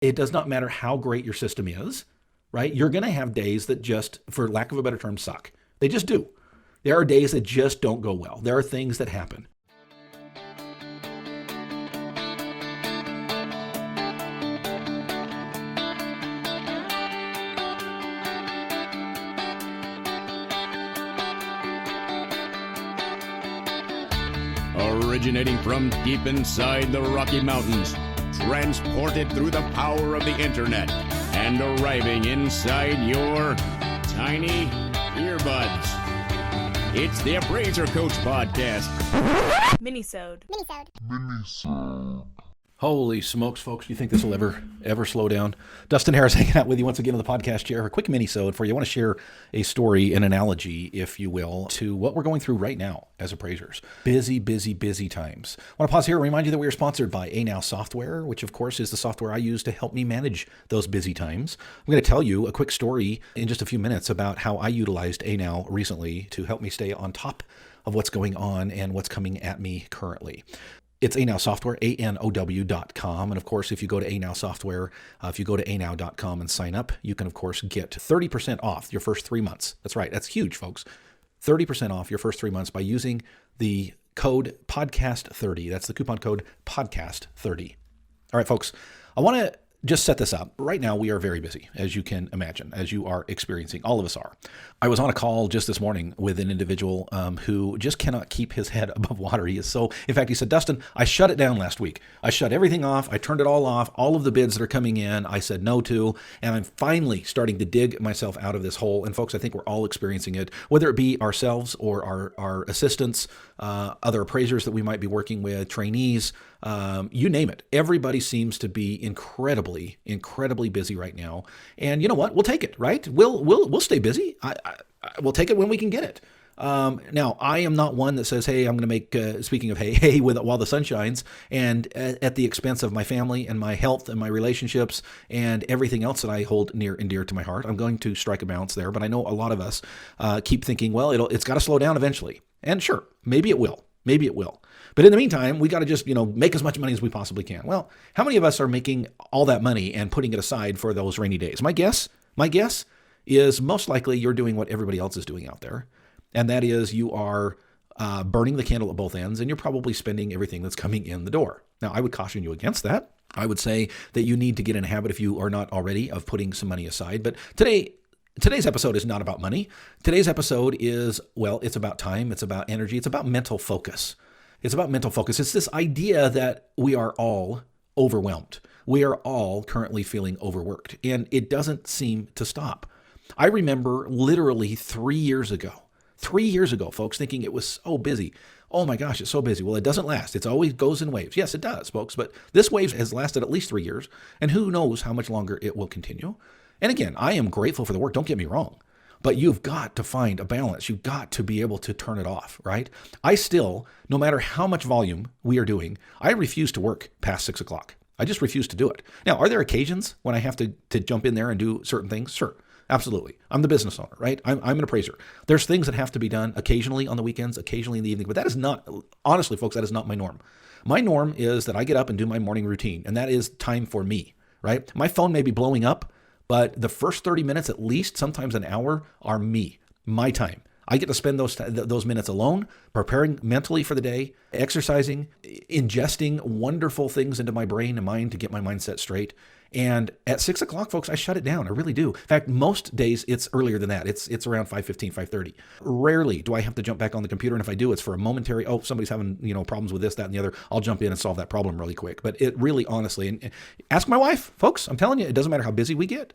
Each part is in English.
It does not matter how great your system is, right? You're going to have days that just, for lack of a better term, suck. They just do. There are days that just don't go well. There are things that happen. Originating from deep inside the Rocky Mountains, transported through the power of the internet, and arriving inside your tiny earbuds. It's the Appraiser Coach Podcast. Minisode. Holy smokes, folks. Do you think this will ever slow down? Dustin Harris hanging out with you once again on the podcast chair. A quick mini-sode for you. I want to share a story, an analogy, if you will, to what we're going through right now as appraisers. Busy times. I want to pause here and remind you that we are sponsored by Now Software, which of course is the software I use to help me manage those busy times. I'm going to tell you a quick story in just a few minutes about how I utilized Now recently to help me stay on top of what's going on and what's coming at me currently. It's Now Software, anow.com. And of course, if you go to Now Software, if you go to anow.com and sign up, you can, of course, get 30% off your first 3 months. That's right. That's huge, folks. 30% off your first 3 months by using the code podcast30. That's the coupon code podcast30. All right, folks, I want to just set this up. Right now, we are very busy, as you can imagine, as you are experiencing. All of us are. I was on a call just this morning with an individual who just cannot keep his head above water. In fact, he said, Dustin, I shut it down last week. I shut everything off. I turned it all off. All of the bids that are coming in, I said no to, and I'm finally starting to dig myself out of this hole. And folks, I think we're all experiencing it, whether it be ourselves or our assistants, other appraisers that we might be working with, trainees, you name it. Everybody seems to be incredibly busy right now. And you know what? We'll take it, right? We'll stay busy. We'll take it when we can get it. Now, I am not one that says, hey, I'm going to make, speaking of hey, while the sun shines, and at the expense of my family and my health and my relationships and everything else that I hold near and dear to my heart. I'm going to strike a balance there. But I know a lot of us keep thinking, well, it's got to slow down eventually. And sure, maybe it will. But in the meantime, we got to just, make as much money as we possibly can. Well, how many of us are making all that money and putting it aside for those rainy days? My guess is most likely you're doing what everybody else is doing out there. And that is you are burning the candle at both ends, and you're probably spending everything that's coming in the door. Now, I would caution you against that. I would say that you need to get in a habit, if you are not already, of putting some money aside. But today's episode is not about money. Today's episode is, it's about time. It's about energy. It's about mental focus. It's this idea that we are all overwhelmed. We are all currently feeling overworked, and it doesn't seem to stop. I remember literally 3 years ago, folks, thinking it was so busy. Oh my gosh, it's so busy. Well, it doesn't last. It always goes in waves. Yes, it does, folks, but this wave has lasted at least 3 years, and who knows how much longer it will continue. And again, I am grateful for the work. Don't get me wrong. But you've got to find a balance. You've got to be able to turn it off, right? I still, no matter how much volume we are doing, I refuse to work past 6 o'clock. I just refuse to do it. Now, are there occasions when I have to jump in there and do certain things? Sure, absolutely. I'm the business owner, right? I'm an appraiser. There's things that have to be done occasionally on the weekends, occasionally in the evening, but that is not, honestly, folks, that is not my norm. My norm is that I get up and do my morning routine, and that is time for me, right? My phone may be blowing up, but the first 30 minutes, at least, sometimes an hour, are me, my time. I get to spend those minutes alone, preparing mentally for the day, exercising, ingesting wonderful things into my brain and mind to get my mindset straight. And at 6 o'clock, folks, I shut it down. I really do. In fact, most days it's earlier than that. It's around 5:15, 5:30. Rarely do I have to jump back on the computer. And if I do, it's for a momentary, somebody's having, problems with this, that, and the other. I'll jump in and solve that problem really quick. But it really, honestly, and ask my wife, folks, I'm telling you, it doesn't matter how busy we get.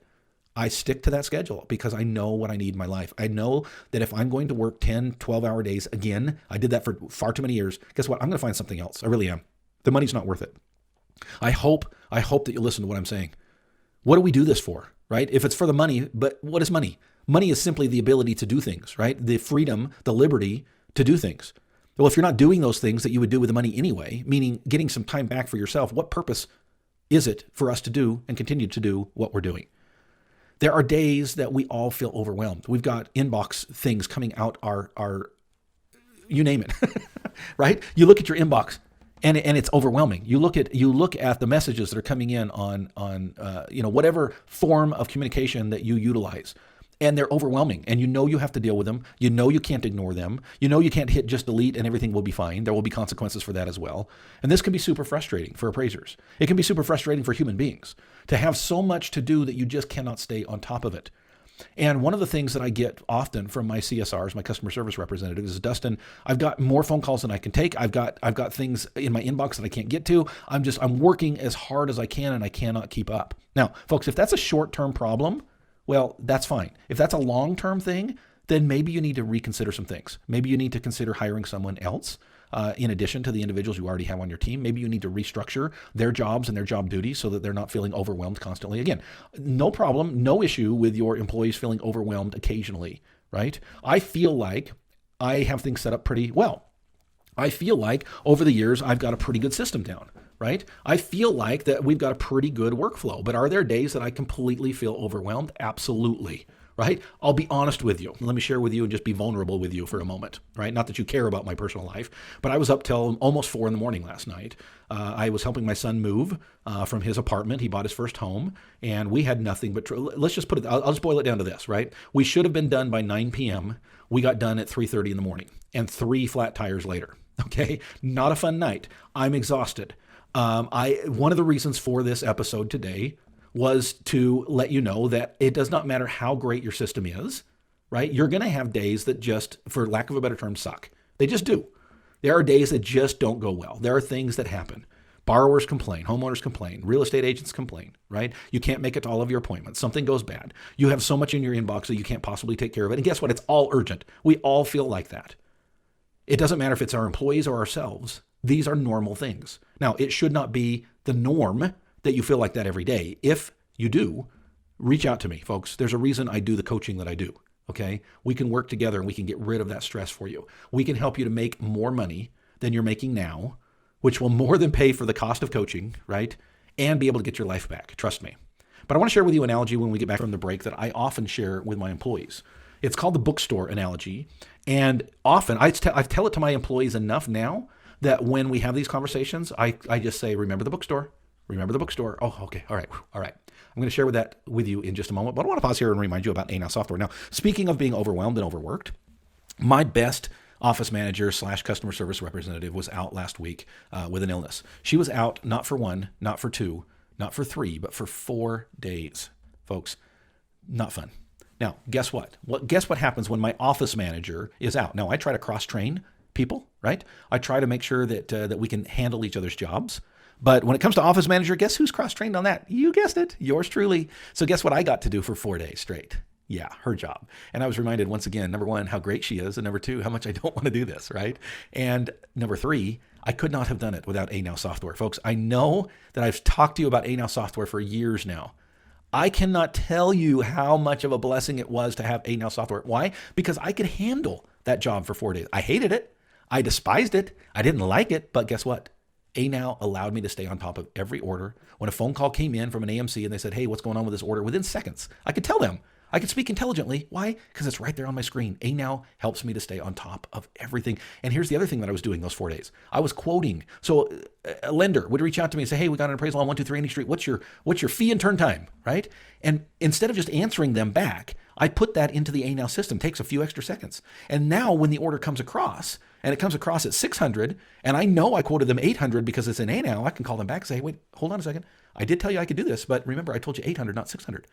I stick to that schedule because I know what I need in my life. I know that if I'm going to work 10, 12-hour days, again, I did that for far too many years. Guess what? I'm going to find something else. I really am. The money's not worth it. I hope that you listen to what I'm saying. What do we do this for, right? If it's for the money, but what is money? Money is simply the ability to do things, right? The freedom, the liberty to do things. Well, if you're not doing those things that you would do with the money anyway, meaning getting some time back for yourself, what purpose is it for us to do and continue to do what we're doing? There are days that we all feel overwhelmed. We've got inbox things coming out our you name it, right? You look at your inbox And it's overwhelming. You look at the messages that are coming in on whatever form of communication that you utilize, and they're overwhelming. And you have to deal with them. You can't ignore them. You can't hit just delete and everything will be fine. There will be consequences for that as well. And this can be super frustrating for appraisers. It can be super frustrating for human beings to have so much to do that you just cannot stay on top of it. And one of the things that I get often from my CSRs, my customer service representatives, is, Dustin, I've got more phone calls than I can take. I've got things in my inbox that I can't get to. I'm working as hard as I can and I cannot keep up. Now, folks, if that's a short-term problem, well, that's fine. If that's a long-term thing, then maybe you need to reconsider some things. Maybe you need to consider hiring someone else in addition to the individuals you already have on your team. Maybe you need to restructure their jobs and their job duties so that they're not feeling overwhelmed constantly. Again, no problem, no issue with your employees feeling overwhelmed occasionally, right? I feel like I have things set up pretty well. I feel like over the years, I've got a pretty good system down, right? I feel like that we've got a pretty good workflow, but are there days that I completely feel overwhelmed? Absolutely. Right? I'll be honest with you. Let me share with you and just be vulnerable with you for a moment, right? Not that you care about my personal life, but I was up till almost 4 a.m. last night. I was helping my son move from his apartment. He bought his first home, and we had nothing but, let's just put it, I'll just boil it down to this, right? We should have been done by 9 p.m. We got done at 3:30 in the morning, and 3 flat tires later, okay? Not a fun night. I'm exhausted. One of the reasons for this episode today was to let you know that it does not matter how great your system is, right? You're going to have days that just, for lack of a better term, suck. They just do. There are days that just don't go well. There are things that happen. Borrowers complain, homeowners complain, real estate agents complain, right? You can't make it to all of your appointments. Something goes bad. You have so much in your inbox that you can't possibly take care of it. And guess what? It's all urgent. We all feel like that. It doesn't matter if it's our employees or ourselves. These are normal things. Now, it should not be the norm that you feel like that every day. If you do, reach out to me, folks. There's a reason I do the coaching that I do, okay? We can work together and we can get rid of that stress for you. We can help you to make more money than you're making now, which will more than pay for the cost of coaching, right? And be able to get your life back, trust me. But I want to share with you an analogy when we get back from the break that I often share with my employees. It's called the Bookstore Analogy. And often, I tell it to my employees enough now that when we have these conversations, I just say, remember the bookstore. Remember the bookstore. Oh, okay. All right. I'm going to share that with you in just a moment, but I want to pause here and remind you about Anow Software. Now, speaking of being overwhelmed and overworked, my best office manager / customer service representative was out last week with an illness. She was out not for 1, not for 2, not for 3, but for 4 days. Folks, not fun. Now, guess what? Guess what happens when my office manager is out? Now, I try to cross-train people, right? I try to make sure that we can handle each other's jobs. But when it comes to office manager, guess who's cross-trained on that? You guessed it, yours truly. So guess what I got to do for 4 days straight? Yeah, her job. And I was reminded once again, number 1, how great she is. And number 2, how much I don't want to do this, right? And number 3, I could not have done it without Anow Software. Folks, I know that I've talked to you about Anow Software for years now. I cannot tell you how much of a blessing it was to have Anow Software. Why? Because I could handle that job for 4 days. I hated it. I despised it. I didn't like it. But guess what? Anow allowed me to stay on top of every order. When a phone call came in from an AMC and they said, hey, what's going on with this order? Within seconds, I could tell them. I could speak intelligently. Why? Because it's right there on my screen. Anow helps me to stay on top of everything. And here's the other thing that I was doing those 4 days. I was quoting. So a lender would reach out to me and say, hey, we got an appraisal on 123 Annie Street. What's your fee and turn time, right? And instead of just answering them back, I put that into the Anow system. It takes a few extra seconds. And now when the order comes across, and it comes across at 600, and I know I quoted them 800 because it's in Anow, I can call them back and say, hey, wait, hold on a second. I did tell you I could do this, but remember, I told you 800, not 600.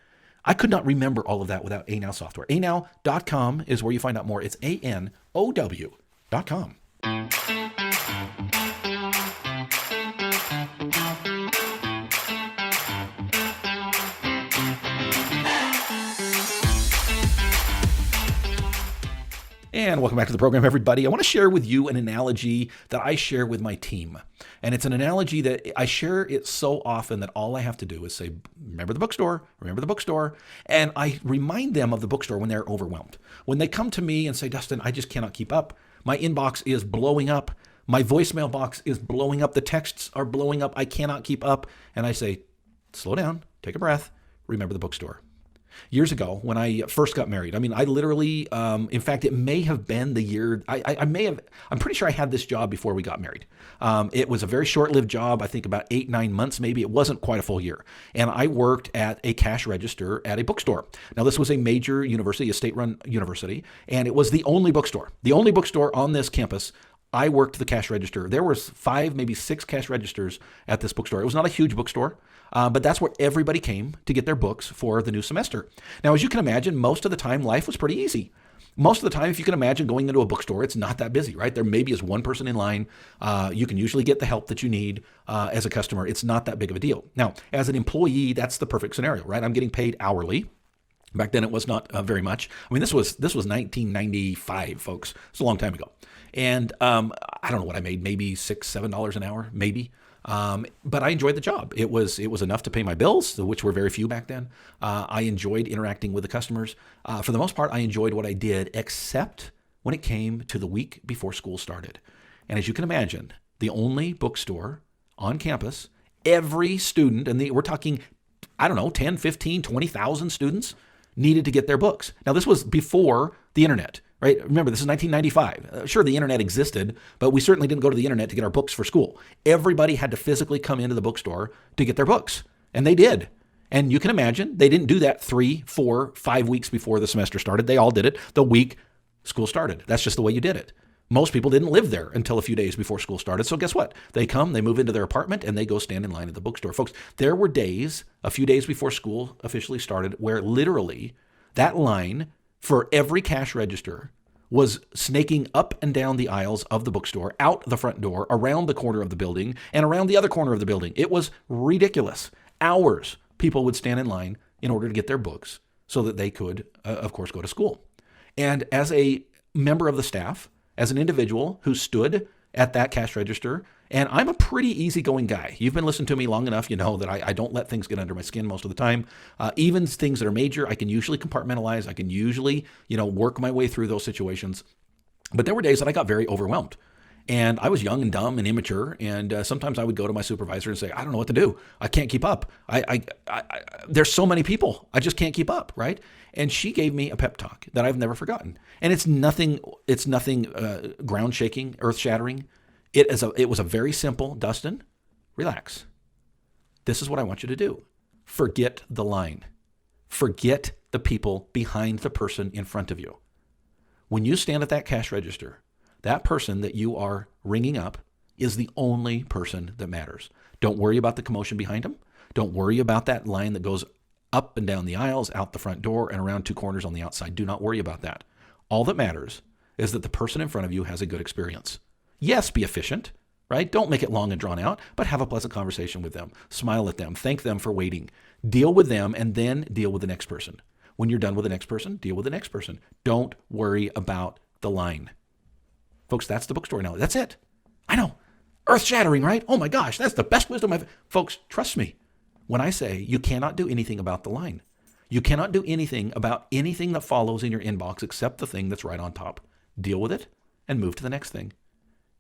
I could not remember all of that without Anow Software. Anow.com is where you find out more. It's ANOW.com. And welcome back to the program, everybody. I want to share with you an analogy that I share with my team. And it's an analogy that I share it so often that all I have to do is say, remember the bookstore, remember the bookstore. And I remind them of the bookstore when they're overwhelmed. When they come to me and say, Dustin, I just cannot keep up. My inbox is blowing up. My voicemail box is blowing up. The texts are blowing up. I cannot keep up. And I say, slow down, take a breath, remember the bookstore. Years ago, when I first got married, I literally, in fact, it may have been the year, I'm pretty sure I had this job before we got married. It was a very short-lived job, I think about 8-9 months maybe. It wasn't quite a full year. And I worked at a cash register at a bookstore. Now, this was a major university, a state-run university, and it was the only bookstore on this campus. I worked the cash register. There was 5, maybe 6 cash registers at this bookstore. It was not a huge bookstore, but that's where everybody came to get their books for the new semester. Now, as you can imagine, most of the time, life was pretty easy. Most of the time, if you can imagine going into a bookstore, it's not that busy, right? There maybe is one person in line. You can usually get the help that you need as a customer. It's not that big of a deal. Now, as an employee, that's the perfect scenario, right? I'm getting paid hourly. Back then, it was not very much. This was 1995, folks. It's a long time ago. And I don't know what I made, maybe $6, $7 an hour, maybe. But I enjoyed the job. It was enough to pay my bills, which were very few back then. I enjoyed interacting with the customers. For the most part, I enjoyed what I did, except when it came to the week before school started. And as you can imagine, the only bookstore on campus, every student, and we're talking, 10, 15, 20,000 students needed to get their books. Now, this was before the internet. Right? Remember, this is 1995. Sure, the internet existed, but we certainly didn't go to the internet to get our books for school. Everybody had to physically come into the bookstore to get their books, and they did. And you can imagine, they didn't do that 3, 4, 5 weeks before the semester started. They all did it the week school started. That's just the way you did it. Most people didn't live there until a few days before school started. So guess what? They come, they move into their apartment, and they go stand in line at the bookstore. Folks, there were days, a few days before school officially started, where literally that line for every cash register was snaking up and down the aisles of the bookstore, out the front door, around the corner of the building, and around the other corner of the building. It was ridiculous. Hours people would stand in line in order to get their books so that they could, of course, go to school. And as a member of the staff, as an individual who stood at that cash register, and I'm a pretty easygoing guy. You've been listening to me long enough, you know that I don't let things get under my skin most of the time. Even things that are major, I can usually compartmentalize. I can usually, work my way through those situations. But there were days that I got very overwhelmed. And I was young and dumb and immature. And sometimes I would go to my supervisor and say, I don't know what to do. I can't keep up. There's so many people. I just can't keep up, right? And she gave me a pep talk that I've never forgotten. And it's nothing ground shaking, earth shattering. It was a very simple, Dustin, relax. This is what I want you to do. Forget the line. Forget the people behind the person in front of you. When you stand at that cash register, that person that you are ringing up is the only person that matters. Don't worry about the commotion behind them. Don't worry about that line that goes up and down the aisles, out the front door, and around 2 corners on the outside. Do not worry about that. All that matters is that the person in front of you has a good experience. Yes, be efficient, right? Don't make it long and drawn out, but have a pleasant conversation with them. Smile at them. Thank them for waiting. Deal with them, and then deal with the next person. When you're done with the next person, deal with the next person. Don't worry about the line. Folks, that's the bookstore analogy. That's it. I know. Earth-shattering, right? Oh my gosh, that's the best wisdom I've... Folks, trust me when I say you cannot do anything about the line. You cannot do anything about anything that follows in your inbox except the thing that's right on top. Deal with it and move to the next thing.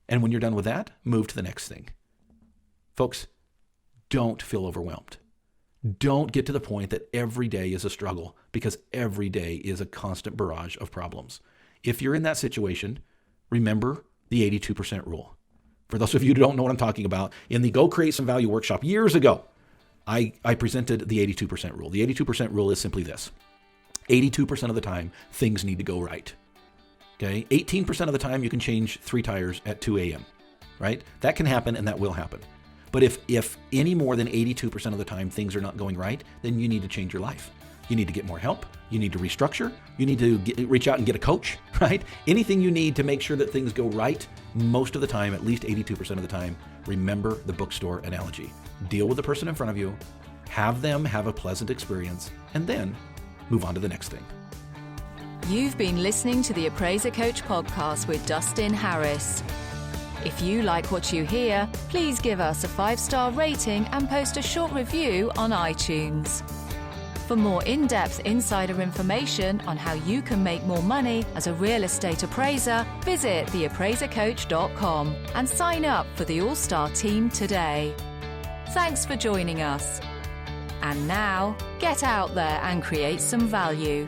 And when you're done with that, move to the next thing. Folks, don't feel overwhelmed. Don't get to the point that every day is a struggle, because every day is a constant barrage of problems. If you're in that situation, remember the 82% rule. For those of you who don't know what I'm talking about, in the Go Create Some Value workshop years ago, I presented the 82% rule. The 82% rule is simply this. 82% of the time, things need to go right. Okay, 18% of the time you can change 3 tires at 2 a.m., right? That can happen, and that will happen. But if any more than 82% of the time things are not going right, then you need to change your life. You need to get more help. You need to restructure. You need to reach out and get a coach, right? Anything you need to make sure that things go right, most of the time, at least 82% of the time, remember the bookstore analogy. Deal with the person in front of you, have them have a pleasant experience, and then move on to the next thing. You've been listening to the Appraiser Coach podcast with Dustin Harris. If you like what you hear, please give us a 5-star rating and post a short review on iTunes. For more in-depth insider information on how you can make more money as a real estate appraiser, visit theappraisercoach.com and sign up for the All-Star team today. Thanks for joining us. And now, get out there and create some value.